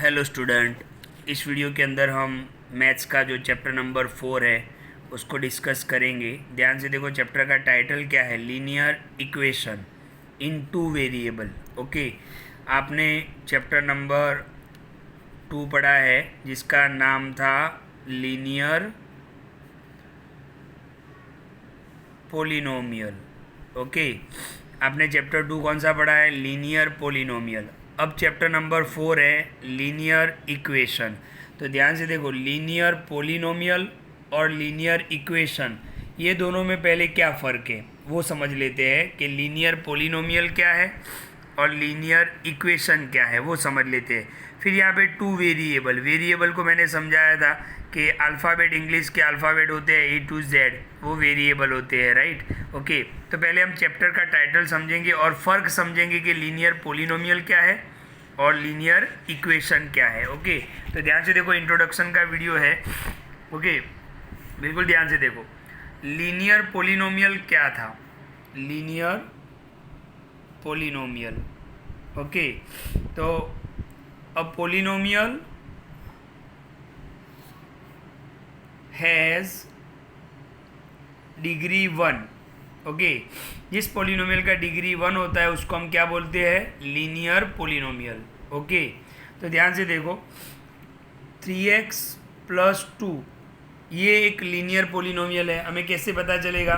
Hello student, इस video के अंदर हम मैथ्स का जो चैप्टर नंबर 4 है उसको डिस्कस करेंगे। ध्यान से देखो, चैप्टर का टाइटल क्या है? Linear equation in two variable. Okay, आपने चैप्टर नंबर 2 पढ़ा है जिसका नाम था लीनियर पोलिनोमियल। ओके, आपने चैप्टर 2 कौन सा पढ़ा है? Linear polynomial. अब चैप्टर नंबर 4 है लीनियर इक्वेशन। तो ध्यान से देखो, लीनियर पोलिनोमियल और लीनियर इक्वेशन, ये दोनों में पहले क्या फ़र्क है वो समझ लेते हैं कि लीनियर पोलिनोमियल क्या है और लीनियर इक्वेशन क्या है वो समझ लेते हैं। फिर यहाँ पे टू वेरिएबल को मैंने समझाया था कि अल्फ़ाबेट, इंग्लिश के अल्फ़ाबेट होते हैं A to Z, वो वेरिएबल होते हैं, राइट। ओके, तो पहले हम चैप्टर का टाइटल समझेंगे और फ़र्क समझेंगे कि लीनियर पोलिनोमियल क्या है और लीनियर इक्वेशन क्या है। ओके, तो ध्यान से देखो, इंट्रोडक्शन का वीडियो है। ओके, बिल्कुल ध्यान से देखो, लीनियर पोलिनोमियल क्या था? Linear polynomial. ओके, तो अब पोलिनोमियल हैज़ डिग्री 1। ओके, जिस पोलिनोमियल का डिग्री 1 होता है उसको हम क्या बोलते हैं? Linear polynomial. ओके, तो ध्यान से देखो, 3x + 2 ये एक लीनियर पोलिनोमियल है। हमें कैसे पता चलेगा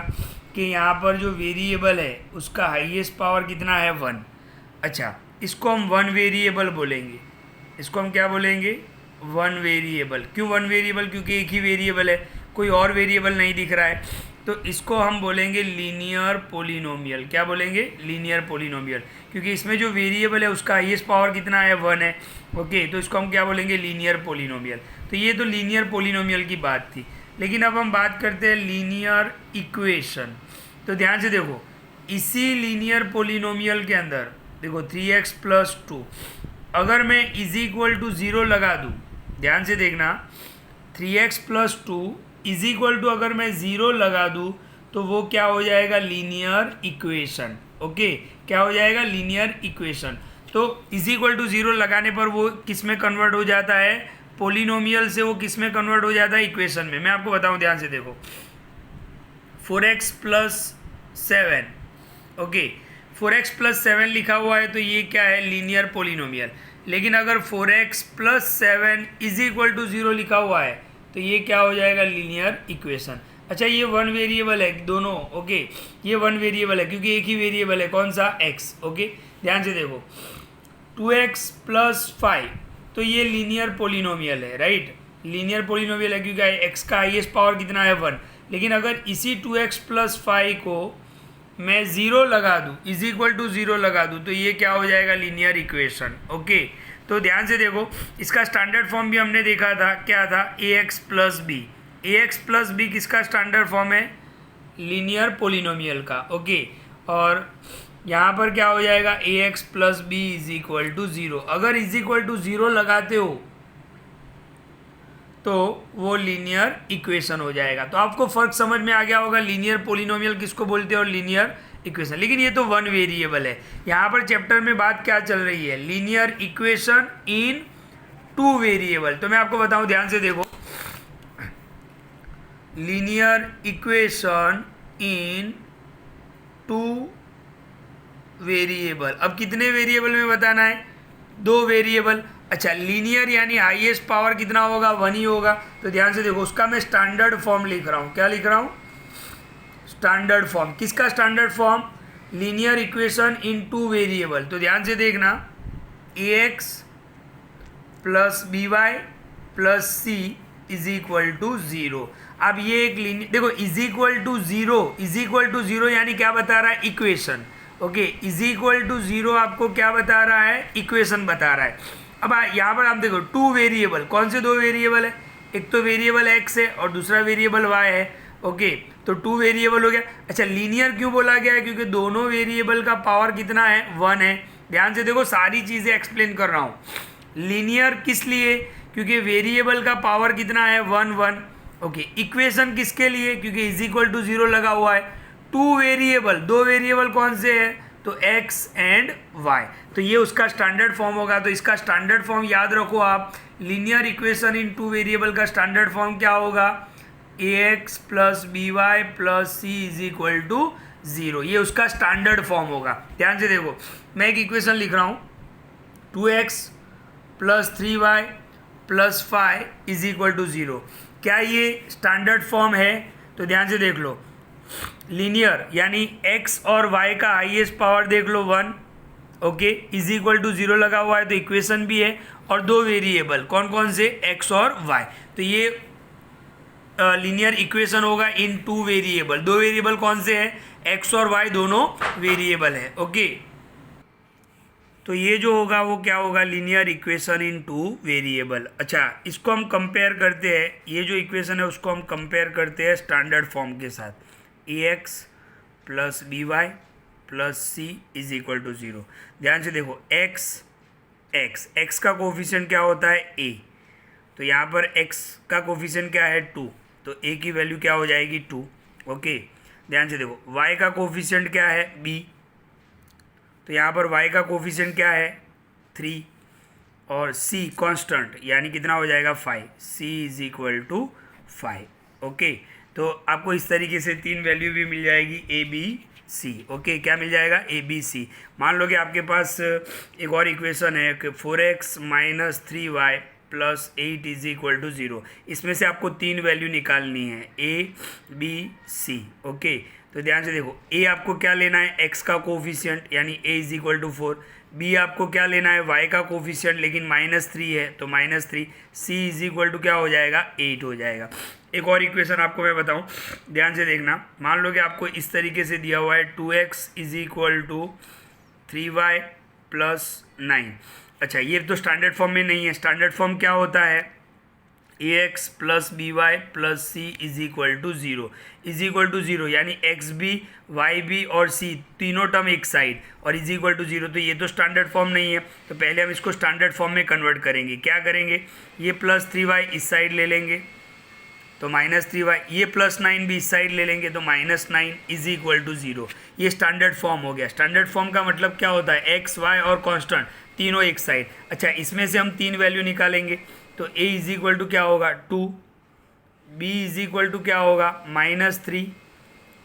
कि यहाँ पर जो वेरिएबल है उसका हाईएस्ट पावर कितना है? 1। अच्छा, इसको हम वन वेरिएबल बोलेंगे। इसको हम क्या बोलेंगे? One variable. क्यों वन वेरिएबल? क्योंकि एक ही वेरिएबल है, कोई और वेरिएबल नहीं दिख रहा है। तो इसको हम बोलेंगे लीनियर पोलिनोमियल। क्या बोलेंगे? लीनियर पोलिनोमियल, क्योंकि इसमें जो वेरिएबल है उसका हाईएस्ट पावर कितना है? 1 है। ओके, तो इसको हम क्या बोलेंगे? Linear polynomial. तो ये तो लीनियर पोलिनोमियल की बात थी, लेकिन अब हम बात करते हैं लीनियर इक्वेशन। तो ध्यान से देखो, इसी लीनियर पोलिनोमियल के अंदर देखो 3x + 2, अगर मैं = 0 लगा दूँ, ध्यान से देखना, 3x + 2 = अगर मैं 0 लगा दूँ तो वो क्या हो जाएगा? Linear equation. ओके, क्या हो जाएगा? Linear equation. तो = 0 लगाने पर वो किस में कन्वर्ट हो जाता है? पोलिनोमियल से वो किस में कन्वर्ट हो जाता है? इक्वेशन में। मैं आपको बताऊं, ध्यान से देखो, 4x + 7। ओके, 4x + 7 लिखा हुआ है तो ये क्या है? Linear polynomial. लेकिन अगर 4x + 7 = 0 लिखा हुआ है तो ये क्या हो जाएगा? Linear equation. अच्छा, ये वन वेरिएबल है दोनों। ओके, ये वन वेरिएबल है क्योंकि एक ही वेरिएबल है, कौन सा? x। ओके, ध्यान से देखो, 2x + 5, तो ये लीनियर पोलिनोमियल है, राइट। लीनियर पोलिनोमियल है क्योंकि x का हाईएस्ट पावर कितना है? 1। लेकिन अगर इसी 2x + 5 को मैं 0 लगा दूँ, = 0 लगा दूँ, तो ये क्या हो जाएगा? Linear equation. ओके, तो ध्यान से देखो, इसका स्टैंडर्ड फॉर्म भी हमने देखा था, क्या था? ax + b। ax + b किसका स्टैंडर्ड फॉर्म है? लीनियर पोलिनोमियल का। ओके, और यहाँ पर क्या हो जाएगा? ax + b = 0। अगर = 0 लगाते हो तो वो लीनियर इक्वेशन हो जाएगा। तो आपको फर्क समझ में आ गया होगा, लीनियर पोलिनोमियल किसको बोलते हैं और लीनियर इक्वेशन। लेकिन ये तो वन वेरिएबल है। यहाँ पर चैप्टर में बात क्या चल रही है? Linear equation in two variable. तो मैं आपको बताऊं, ध्यान से देखो, linear equation in two variable. अब कितने वेरिएबल में बताना है? 2 वेरिएबल। अच्छा, लीनियर यानी हाईएस्ट पावर कितना होगा? 1 ही होगा। तो ध्यान से देखो, उसका मैं स्टैंडर्ड फॉर्म लिख रहा हूँ। क्या लिख रहा हूँ? Standard form. किसका standard form? Linear equation in two variable. तो ध्यान से देखना, ax + by + c = 0। अब ये एक लीनियर, देखो, =0 यानी क्या बता रहा है? इक्वेशन। ओके, =0 आपको क्या बता रहा है? इक्वेशन बता रहा है। अब यहाँ पर आप देखो, 2 वेरिएबल। कौन से 2 वेरिएबल है? एक तो वेरिएबल x है और दूसरा वेरिएबल y है। ओके, तो 2 वेरिएबल हो गया। अच्छा, लीनियर क्यों बोला गया है? क्योंकि दोनों वेरिएबल का पावर कितना है? 1 है। ध्यान से देखो, सारी चीज़ें एक्सप्लेन कर रहा हूँ। लीनियर किस लिए? क्योंकि वेरिएबल का पावर कितना है? 1 1। ओके, इक्वेशन किसके लिए? क्योंकि =0 लगा हुआ है। 2 वेरिएबल, 2 वेरिएबल कौन से है? तो एक्स एंड वाई, तो ये उसका स्टैंडर्ड फॉर्म होगा। तो इसका स्टैंडर्ड फॉर्म याद रखो आप, linear equation in two variable का स्टैंडर्ड फॉर्म क्या होगा, ax plus B Y plus C is equal to 0, ये उसका स्टैंडर्ड फॉर्म होगा। ध्यान से देखो, मैं एक इक्वेशन लिख रहा हूँ, 2x plus 3y plus 5 is equal to 0। क्या ये स्टैंडर्ड फॉर्म है? तो ध्यान से देख लो, लीनियर यानी x और y का हाईएस्ट पावर देख लो 1, ओके, इज इक्वल टू 0 लगा हुआ है, तो इक्वेशन भी है, और दो वेरिएबल कौन कौन से, x और y, तो ये लीनियर इक्वेशन होगा इन टू वेरिएबल। दो वेरिएबल कौन से हैं, x और y दोनों वेरिएबल है, ओके। तो ये जो होगा वो क्या होगा, linear equation in two variable. अच्छा, इसको हम कंपेयर करते हैं, ये जो इक्वेशन है उसको हम कंपेयर करते हैं स्टैंडर्ड फॉर्म के साथ, ax plus B Y plus C is equal to 0। ध्यान से देखो, x का कोफिशिएंट क्या होता है, a, तो यहाँ पर x का कोफिशिएंट क्या है 2, तो a की वैल्यू क्या हो जाएगी 2, ओके। ध्यान से देखो, y का कोफिशिएंट क्या है b, तो यहाँ पर y का कोफिशिएंट क्या है 3, और c कांस्टेंट यानी कितना हो जाएगा 5, c is equal to 5, okay. तो आपको इस तरीके से तीन वैल्यू भी मिल जाएगी a b c, ओके। क्या मिल जाएगा, a b c। मान लो कि आपके पास एक और इक्वेशन है कि 4x minus 3y plus 8 is equal to 0, इसमें से आपको तीन वैल्यू निकालनी है, a b c, ओके। तो ध्यान से देखो, a आपको क्या लेना है, x का कोफिशिएंट यानी a is equal to 4, b आपको क्या लेना है, y का कोफिशिएंट लेकिन -3 है तो -3, c इज इक्वल टू क्या हो जाएगा 8 हो जाएगा। एक और इक्वेशन आपको मैं बताऊं, ध्यान से देखना, मान लो कि आपको इस तरीके से दिया हुआ है 2x is equal to 3y plus 9। अच्छा, ये तो स्टैंडर्ड फॉर्म में नहीं है, स्टैंडर्ड फॉर्म क्या होता है, ax plus B Y plus C is equal to 0, is equal to 0 यानी एक्स बी वाई बी और सी तीनों टर्म एक साइड और इज इक्वल टू 0, तो ये तो स्टैंडर्ड फॉर्म नहीं है। तो पहले हम इसको स्टैंडर्ड फॉर्म में कन्वर्ट करेंगे। क्या करेंगे, ये प्लस 3y इस साइड ले लेंगे तो -3y, ये प्लस 9 भी इस साइड ले लेंगे तो -9 इज इक्वल टू 0। ये स्टैंडर्ड फॉर्म हो गया। स्टैंडर्ड फॉर्म का मतलब क्या होता है, एक्स वाई और कांस्टेंट तीनों एक साइड। अच्छा, इसमें से हम तीन वैल्यू निकालेंगे तो a इज इक्वल टू क्या होगा 2, b इज इक्वल टू क्या होगा -3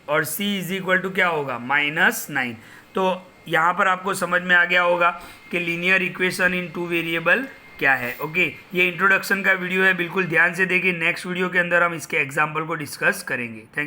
और c इज इक्वल टू क्या होगा -9। तो यहाँ पर आपको समझ में आ गया होगा कि linear equation in two variable क्या है, ओके। ये इंट्रोडक्शन का वीडियो है, बिल्कुल ध्यान से देखिए। नेक्स्ट वीडियो के अंदर हम इसके एग्जाम्पल को डिस्कस करेंगे। थैंक